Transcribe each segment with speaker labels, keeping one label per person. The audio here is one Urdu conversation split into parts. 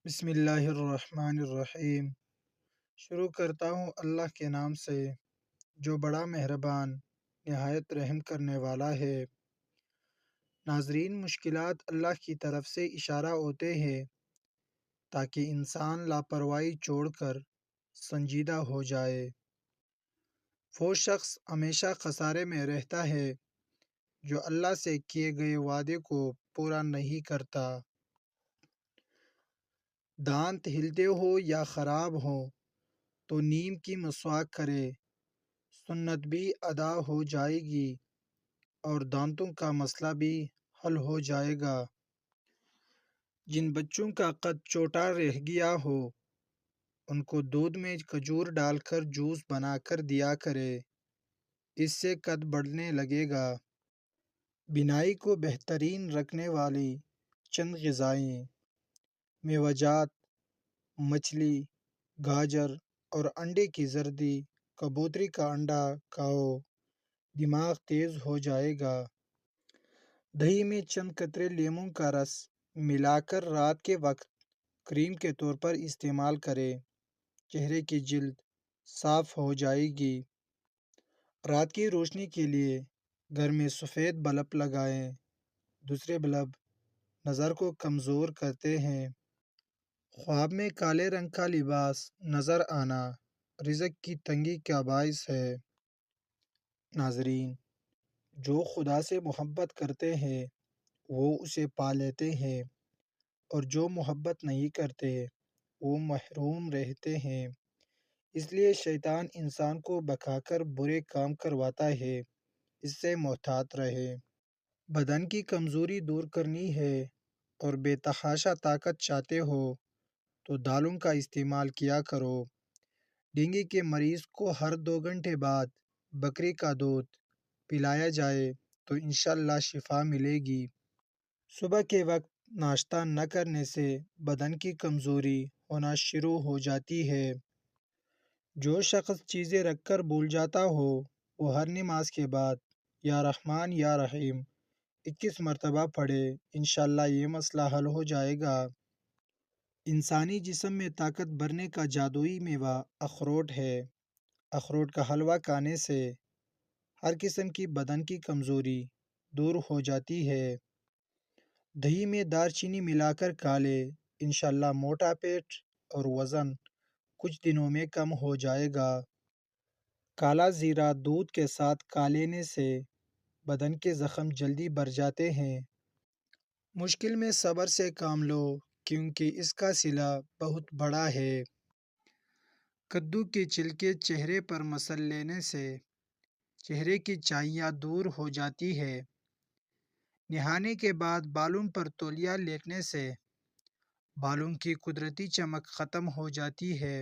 Speaker 1: بسم اللہ الرحمن الرحیم۔ شروع کرتا ہوں اللہ کے نام سے جو بڑا مہربان نہایت رحم کرنے والا ہے۔ ناظرین، مشکلات اللہ کی طرف سے اشارہ ہوتے ہیں تاکہ انسان لاپرواہی چھوڑ کر سنجیدہ ہو جائے۔ وہ شخص ہمیشہ خسارے میں رہتا ہے جو اللہ سے کیے گئے وعدے کو پورا نہیں کرتا۔ دانت ہلتے ہو یا خراب ہو تو نیم کی مسواک کرے، سنت بھی ادا ہو جائے گی اور دانتوں کا مسئلہ بھی حل ہو جائے گا۔ جن بچوں کا قد چھوٹا رہ گیا ہو ان کو دودھ میں کھجور ڈال کر جوس بنا کر دیا کرے، اس سے قد بڑھنے لگے گا۔ بینائی کو بہترین رکھنے والی چند غذائیں: میوہ جات، مچھلی، گاجر اور انڈے کی زردی۔ کبوتری کا انڈا کھاؤ، دماغ تیز ہو جائے گا۔ دہی میں چند قطرے لیموں کا رس ملا کر رات کے وقت کریم کے طور پر استعمال کریں، چہرے کی جلد صاف ہو جائے گی۔ رات کی روشنی کے لیے گھر میں سفید بلب لگائیں، دوسرے بلب نظر کو کمزور کرتے ہیں۔ خواب میں کالے رنگ کا لباس نظر آنا رزق کی تنگی کا باعث ہے۔ ناظرین، جو خدا سے محبت کرتے ہیں وہ اسے پا لیتے ہیں، اور جو محبت نہیں کرتے وہ محروم رہتے ہیں۔ اس لیے شیطان انسان کو بہکا کر برے کام کرواتا ہے، اس سے محتاط رہے۔ بدن کی کمزوری دور کرنی ہے اور بے تحاشا طاقت چاہتے ہو تو دالوں کا استعمال کیا کرو۔ ڈینگی کے مریض کو ہر 2 گھنٹے بعد بکری کا دودھ پلایا جائے تو انشاءاللہ شفا ملے گی۔ صبح کے وقت ناشتہ نہ کرنے سے بدن کی کمزوری ہونا شروع ہو جاتی ہے۔ جو شخص چیزیں رکھ کر بھول جاتا ہو وہ ہر نماز کے بعد یا رحمان یا رحیم 21 مرتبہ پڑھے، انشاءاللہ یہ مسئلہ حل ہو جائے گا۔ انسانی جسم میں طاقت بھرنے کا جادوئی میوہ اخروٹ ہے۔ اخروٹ کا حلوہ کھانے سے ہر قسم کی بدن کی کمزوری دور ہو جاتی ہے۔ دہی میں دار چینی ملا کر کھا لے، انشاءاللہ موٹا پیٹ اور وزن کچھ دنوں میں کم ہو جائے گا۔ کالا زیرہ دودھ کے ساتھ کھا لینے سے بدن کے زخم جلدی بھر جاتے ہیں۔ مشکل میں صبر سے کام لو کیونکہ اس کا صلہ بہت بڑا ہے۔ کدو کے چھلکے چہرے پر مسل لینے سے چہرے کی چھائیاں دور ہو جاتی ہے۔ نہانے کے بعد بالوں پر تولیہ لیٹنے سے بالوں کی قدرتی چمک ختم ہو جاتی ہے۔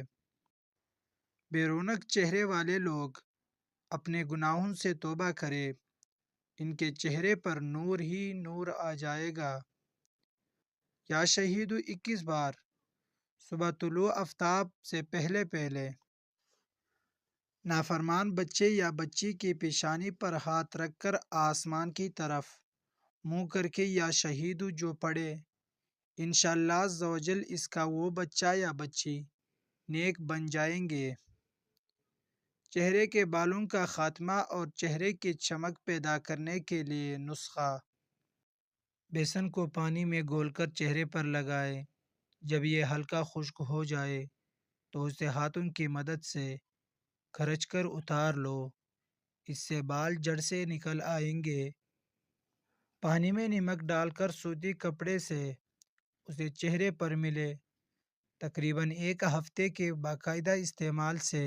Speaker 1: بے رونق چہرے والے لوگ اپنے گناہوں سے توبہ کرے، ان کے چہرے پر نور ہی نور آ جائے گا۔ یا شہیدو 21 بار صبح طلوع آفتاب سے پہلے پہلے۔ نافرمان بچے یا بچی کی پیشانی پر ہاتھ رکھ کر آسمان کی طرف منہ کر کے یا شہیدو جو پڑھے، انشاءاللہ عز و جل اس کا وہ بچہ یا بچی نیک بن جائیں گے۔ چہرے کے بالوں کا خاتمہ اور چہرے کی چمک پیدا کرنے کے لیے نسخہ: بیسن کو پانی میں گھول کر چہرے پر لگائیں، جب یہ ہلکا خشک ہو جائے تو اسے ہاتھوں کی مدد سے کھرچ کر اتار لو، اس سے بال جڑ سے نکل آئیں گے۔ پانی میں نمک ڈال کر سوتی کپڑے سے اسے چہرے پر ملے، تقریباً 1 ہفتے کے باقاعدہ استعمال سے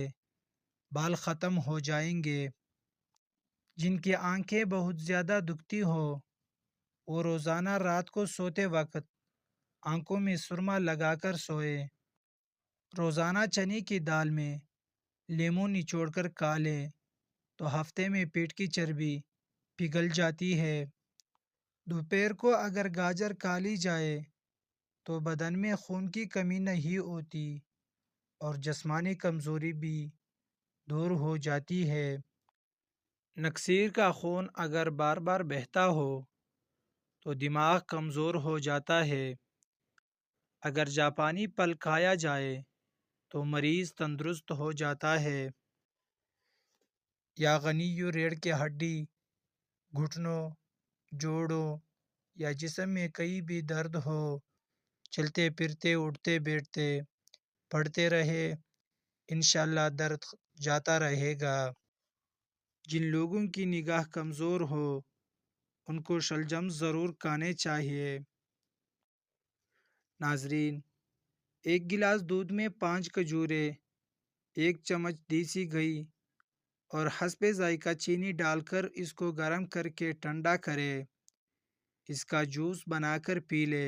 Speaker 1: بال ختم ہو جائیں گے۔ جن کی آنکھیں بہت زیادہ دکھتی ہو وہ روزانہ رات کو سوتے وقت آنکھوں میں سرما لگا کر سوئے۔ روزانہ چنے کی دال میں لیموں نچوڑ کر کھا لیں تو ہفتے میں پیٹ کی چربی پگھل جاتی ہے۔ دوپہر کو اگر گاجر کھا لی جائے تو بدن میں خون کی کمی نہیں ہوتی اور جسمانی کمزوری بھی دور ہو جاتی ہے۔ نکسیر کا خون اگر بار بار بہتا ہو تو دماغ کمزور ہو جاتا ہے۔ اگر جاپانی پھل کھایا جائے تو مریض تندرست ہو جاتا ہے۔ یا غنیو ریڑھ کی ہڈی، گھٹنوں، جوڑوں یا جسم میں کہیں بھی درد ہو، چلتے پھرتے اٹھتے بیٹھتے پڑھتے رہے، انشاءاللہ درد جاتا رہے گا۔ جن لوگوں کی نگاہ کمزور ہو ان کو شلجم ضرور کھانے چاہیے۔ ناظرین، ایک گلاس دودھ میں 5 کھجوریں، 1 چمچ دیسی گھی اور حسب ذائقہ چینی ڈال کر اس کو گرم کر کے ٹھنڈا کرے۔ اس کا جوس بنا کر پی لے۔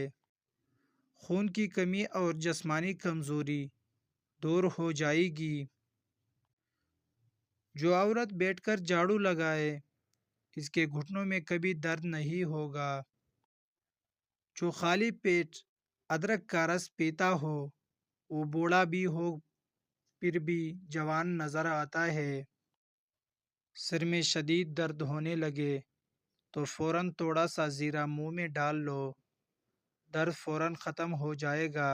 Speaker 1: خون کی کمی اور جسمانی کمزوری دور ہو جائے گی۔ جو عورت بیٹھ کر جھاڑو لگائے اس کے گھٹنوں میں کبھی درد نہیں ہوگا۔ جو خالی پیٹ ادرک کا رس پیتا ہو وہ بوڑھا بھی ہو پھر بھی جوان نظر آتا ہے۔ سر میں شدید درد ہونے لگے تو فوراً تھوڑا سا زیرہ منہ میں ڈال لو، درد فوراً ختم ہو جائے گا۔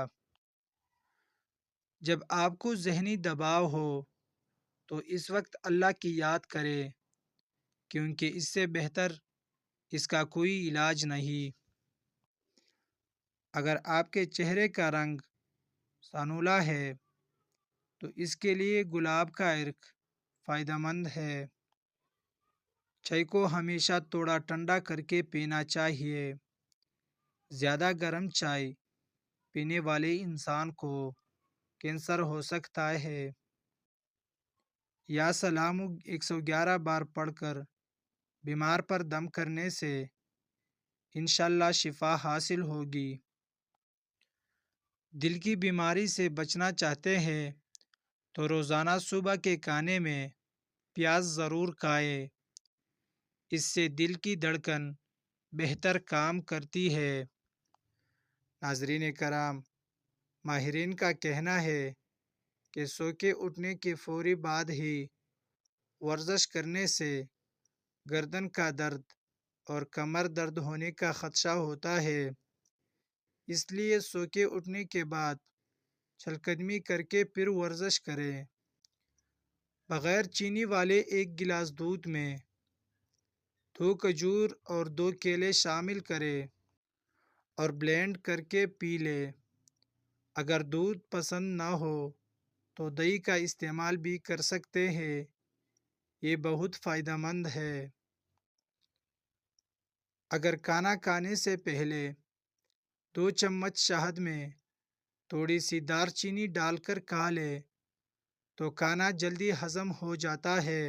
Speaker 1: جب آپ کو ذہنی دباؤ ہو تو اس وقت اللہ کی یاد کرے، کیونکہ اس سے بہتر اس کا کوئی علاج نہیں۔ اگر آپ کے چہرے کا رنگ سانولا ہے تو اس کے لیے گلاب کا عرق فائدہ مند ہے۔ چائے کو ہمیشہ تھوڑا ٹھنڈا کر کے پینا چاہیے۔ زیادہ گرم چائے پینے والے انسان کو کینسر ہو سکتا ہے۔ یا سلام 111 بار پڑھ کر بیمار پر دم کرنے سے انشاءاللہ شفا حاصل ہوگی۔ دل کی بیماری سے بچنا چاہتے ہیں تو روزانہ صبح کے کھانے میں پیاز ضرور کھائیں۔ اس سے دل کی دھڑکن بہتر کام کرتی ہے۔ ناظرین کرام، ماہرین کا کہنا ہے کہ سو کے اٹھنے کے فوری بعد ہی ورزش کرنے سے گردن کا درد اور کمر درد ہونے کا خدشہ ہوتا ہے۔ اس لیے سو کے اٹھنے کے بعد چل قدمی کر کے پھر ورزش کریں۔ بغیر چینی والے 1 گلاس دودھ میں 2 کھجور اور 2 کیلے شامل کریں اور بلینڈ کر کے پی لیں۔ اگر دودھ پسند نہ ہو تو دہی کا استعمال بھی کر سکتے ہیں، یہ بہت فائدہ مند ہے۔ اگر کھانا کھانے سے پہلے 2 چمچ شہد میں تھوڑی سی دار چینی ڈال کر کھا لے تو کھانا جلدی ہضم ہو جاتا ہے۔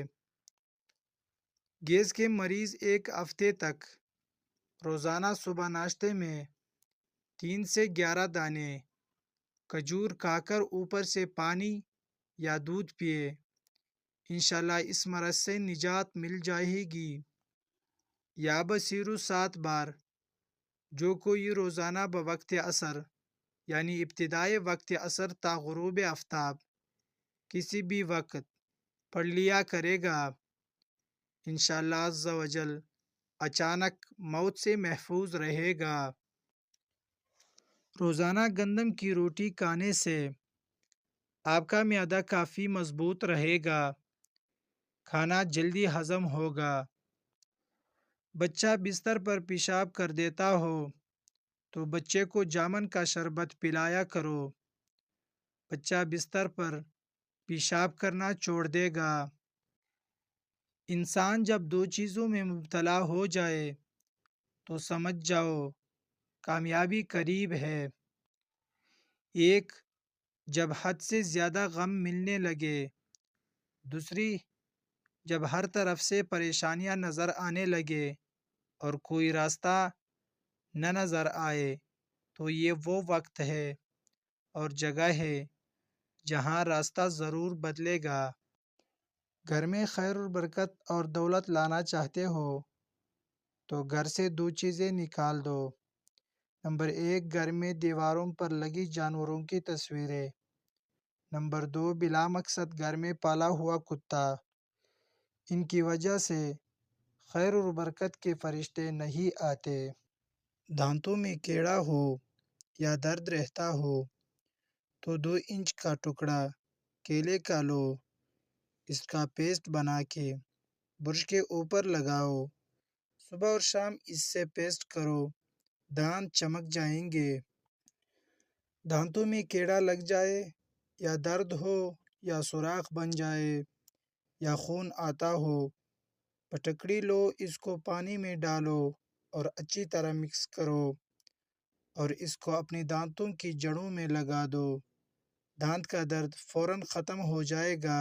Speaker 1: گیس کے مریض 1 ہفتے تک روزانہ صبح ناشتے میں 3 سے 11 دانے کھجور کھا کر اوپر سے پانی یا دودھ پیے، انشاءاللہ اس مرض سے نجات مل جائے گی۔ یا بصیرو 7 بار، جو کوئی روزانہ بوقت عصر یعنی ابتدائے وقت عصر تا غروب آفتاب کسی بھی وقت پڑھ لیا کرے گا، انشاءاللہ عز و جل اچانک موت سے محفوظ رہے گا۔ روزانہ گندم کی روٹی کھانے سے آپ کا معدہ کافی مضبوط رہے گا، کھانا جلدی ہضم ہوگا۔ بچہ بستر پر پیشاب کر دیتا ہو تو بچے کو جامن کا شربت پلایا کرو، بچہ بستر پر پیشاب کرنا چھوڑ دے گا۔ انسان جب 2 چیزوں میں مبتلا ہو جائے تو سمجھ جاؤ کامیابی قریب ہے۔ ایک، جب حد سے زیادہ غم ملنے لگے، دوسری، جب ہر طرف سے پریشانیاں نظر آنے لگے اور کوئی راستہ نہ نظر آئے، تو یہ وہ وقت ہے اور جگہ ہے جہاں راستہ ضرور بدلے گا۔ گھر میں خیر و برکت اور دولت لانا چاہتے ہو تو گھر سے 2 چیزیں نکال دو۔ نمبر 1، گھر میں دیواروں پر لگی جانوروں کی تصویریں۔ نمبر 2، بلا مقصد گھر میں پالا ہوا کتا۔ ان کی وجہ سے خیر و برکت کے فرشتے نہیں آتے۔ دانتوں میں کیڑا ہو یا درد رہتا ہو تو 2 انچ کا ٹکڑا کیلے کا لو، اس کا پیسٹ بنا کے برش کے اوپر لگاؤ، صبح اور شام اس سے پیسٹ کرو، دانت چمک جائیں گے۔ دانتوں میں کیڑا لگ جائے یا درد ہو یا سوراخ بن جائے یا خون آتا ہو، پٹکڑی لو، اس کو پانی میں ڈالو اور اچھی طرح مکس کرو اور اس کو اپنے دانتوں کی جڑوں میں لگا دو۔ دانت کا درد فوراً ختم ہو جائے گا۔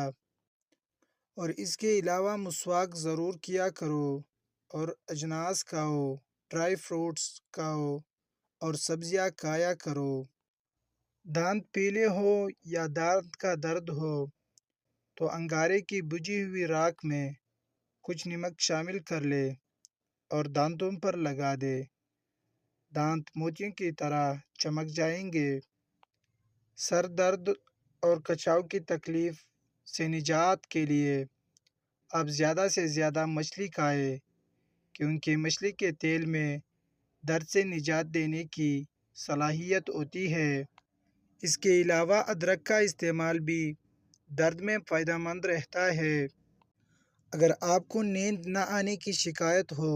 Speaker 1: اور اس کے علاوہ مسواک ضرور کیا کرو اور اجناس کھاؤ، ڈرائی فروٹس کھاؤ اور سبزیاں کھایا کرو۔ دانت پیلے ہو یا دانت کا درد ہو تو انگارے کی بجھی ہوئی راکھ میں کچھ نمک شامل کر لے اور دانتوں پر لگا دے، دانت موتیوں کی طرح چمک جائیں گے۔ سر درد اور کچاؤ کی تکلیف سے نجات کے لیے آپ زیادہ سے زیادہ مچھلی کھائیں، کیونکہ مچھلی کے تیل میں درد سے نجات دینے کی صلاحیت ہوتی ہے۔ اس کے علاوہ ادرک کا استعمال بھی درد میں فائدہ مند رہتا ہے۔ اگر آپ کو نیند نہ آنے کی شکایت ہو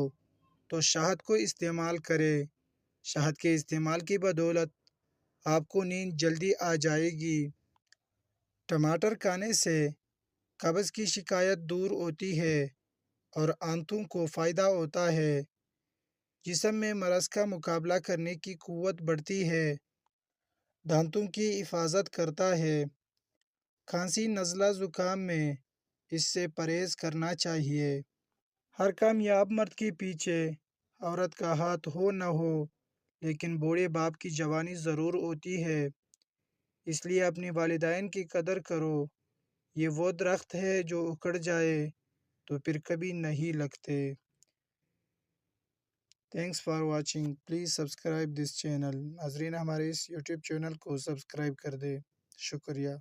Speaker 1: تو شہد کو استعمال کریں۔ شہد کے استعمال کی بدولت آپ کو نیند جلدی آ جائے گی۔ ٹماٹر کھانے سے قبض کی شکایت دور ہوتی ہے اور آنتوں کو فائدہ ہوتا ہے۔ جسم میں مرض کا مقابلہ کرنے کی قوت بڑھتی ہے۔ دانتوں کی حفاظت کرتا ہے۔ کھانسی نزلہ زکام میں اس سے پرہیز کرنا چاہیے۔ ہر کامیاب مرد کے پیچھے عورت کا ہاتھ ہو نہ ہو، لیکن بوڑھے باپ کی جوانی ضرور ہوتی ہے۔ اس لیے اپنے والدین کی قدر کرو۔ یہ وہ درخت ہے جو اکھڑ جائے تو پھر کبھی نہیں لگتے۔ Thanks for watching, please subscribe this channel. ناظرین ہمارے اس یوٹیوب چینل کو سبسکرائب کر دیں۔ شکریہ۔